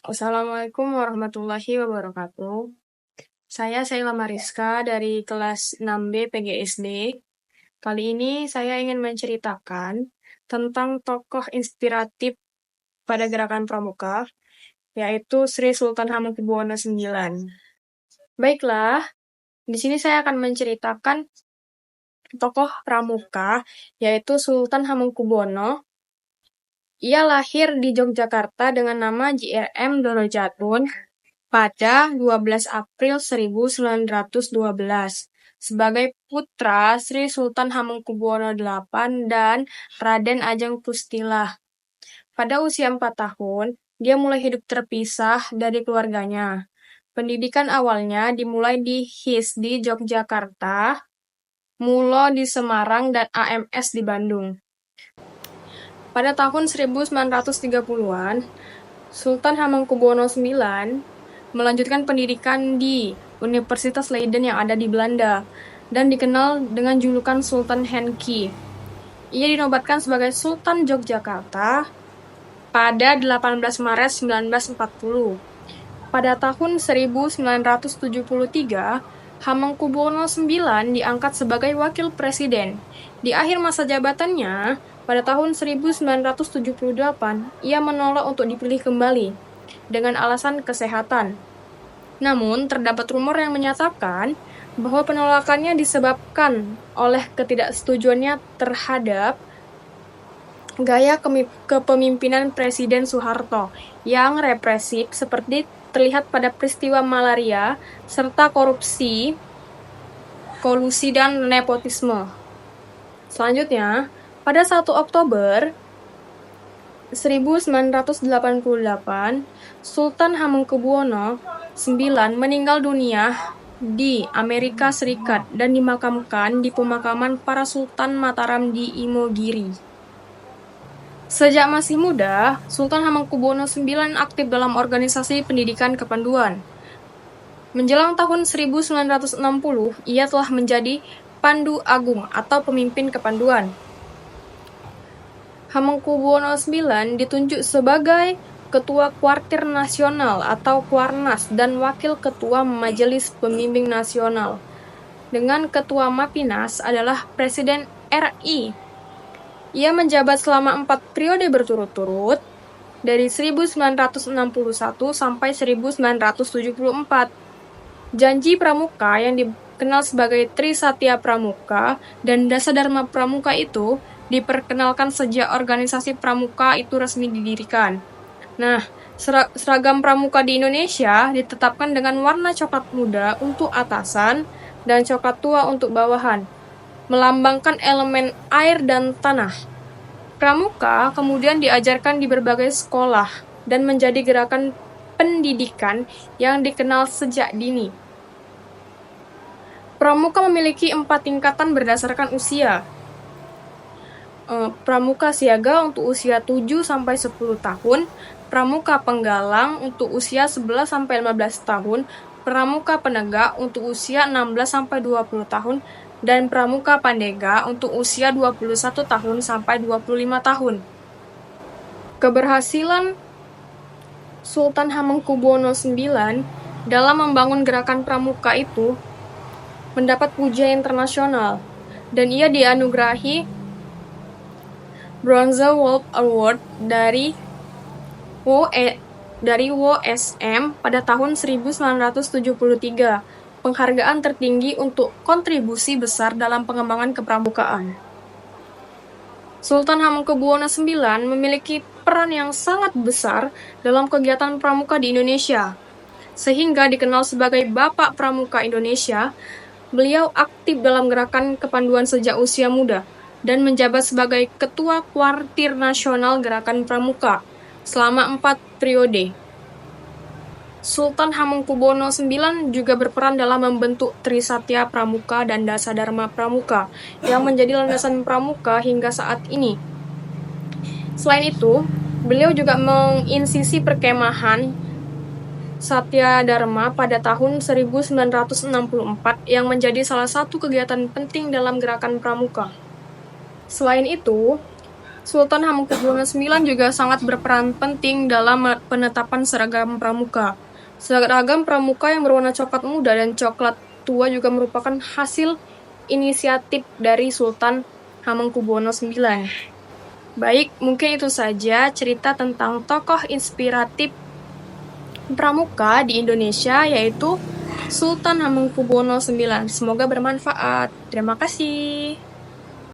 Assalamualaikum warahmatullahi wabarakatuh. Saya Sheila Mariska dari kelas 6B PGSD. Kali ini saya ingin menceritakan tentang tokoh inspiratif pada gerakan Pramuka, yaitu Sri Sultan Hamengkubuwono IX. Baiklah, di sini saya akan menceritakan tokoh Pramuka, yaitu Sultan Hamengkubuwono. Ia lahir di Yogyakarta dengan nama JRM Dorojatun pada 12 April 1912 sebagai putra Sri Sultan Hamengkubuwono VIII dan Raden Ajeng Pustilah. Pada usia 4 tahun, dia mulai hidup terpisah dari keluarganya. Pendidikan awalnya dimulai di HISD Yogyakarta, Mulo di Semarang, dan AMS di Bandung. Pada tahun 1930-an, Sultan Hamengkubuwono IX melanjutkan pendidikan di Universitas Leiden yang ada di Belanda dan dikenal dengan julukan Sultan Henki. Ia dinobatkan sebagai Sultan Yogyakarta pada 18 Maret 1940. Pada tahun 1973, Hamengkubuwono IX diangkat sebagai wakil presiden. Di akhir masa jabatannya, pada tahun 1978, ia menolak untuk dipilih kembali dengan alasan kesehatan. Namun, terdapat rumor yang menyatakan bahwa penolakannya disebabkan oleh ketidaksetujuannya terhadap gaya kepemimpinan Presiden Soeharto yang represif seperti terlihat pada peristiwa malaria serta korupsi, kolusi, dan nepotisme. Selanjutnya, pada 1 Oktober 1988, Sultan Hamengkubuwono IX meninggal dunia di Amerika Serikat dan dimakamkan di pemakaman para Sultan Mataram di Imogiri. Sejak masih muda, Sultan Hamengkubuwono IX aktif dalam organisasi pendidikan kepanduan. Menjelang tahun 1960, ia telah menjadi Pandu Agung atau pemimpin kepanduan. Hamengkubuwono IX ditunjuk sebagai Ketua Kuartir Nasional atau Kuarnas dan Wakil Ketua Majelis Pembimbing Nasional. Dengan Ketua Mapinas adalah Presiden RI. Ia menjabat selama 4 periode berturut-turut dari 1961 sampai 1974. Janji Pramuka yang dikenal sebagai Trisatya Pramuka dan Dasadharma Pramuka itu diperkenalkan sejak organisasi Pramuka itu resmi didirikan. Nah, seragam Pramuka di Indonesia ditetapkan dengan warna coklat muda untuk atasan dan coklat tua untuk bawahan, melambangkan elemen air dan tanah. Pramuka kemudian diajarkan di berbagai sekolah dan menjadi gerakan pendidikan yang dikenal sejak dini. Pramuka memiliki 4 tingkatan berdasarkan usia. Pramuka Siaga untuk usia 7-10 tahun, Pramuka Penggalang untuk usia 11-15 tahun, Pramuka Penegak untuk usia 16-20 tahun, dan Pramuka Pandega untuk usia 21 tahun sampai 25 tahun. Keberhasilan Sultan Hamengkubuwono IX dalam membangun gerakan Pramuka itu mendapat pujian internasional, dan ia dianugerahi Bronze Wolf Award dari WOSM pada tahun 1973, penghargaan tertinggi untuk kontribusi besar dalam pengembangan kepramukaan. Sultan Hamengkubuwono IX memiliki peran yang sangat besar dalam kegiatan pramuka di Indonesia, sehingga dikenal sebagai Bapak Pramuka Indonesia. Beliau aktif dalam gerakan kepanduan sejak usia muda dan menjabat sebagai Ketua Kuartir Nasional Gerakan Pramuka selama 4 periode. Sultan Hamengkubuwono IX juga berperan dalam membentuk Trisatya Pramuka dan Dasadharma Pramuka yang menjadi landasan pramuka hingga saat ini. Selain itu, beliau juga menginsisi perkemahan Satya Dharma pada tahun 1964 yang menjadi salah satu kegiatan penting dalam gerakan pramuka. Selain itu, Sultan Hamengkubuwono IX juga sangat berperan penting dalam penetapan seragam pramuka. Seragam pramuka yang berwarna coklat muda dan coklat tua juga merupakan hasil inisiatif dari Sultan Hamengkubuwono IX. Baik, mungkin itu saja cerita tentang tokoh inspiratif pramuka di Indonesia, yaitu Sultan Hamengkubuwono IX. Semoga bermanfaat. Terima kasih.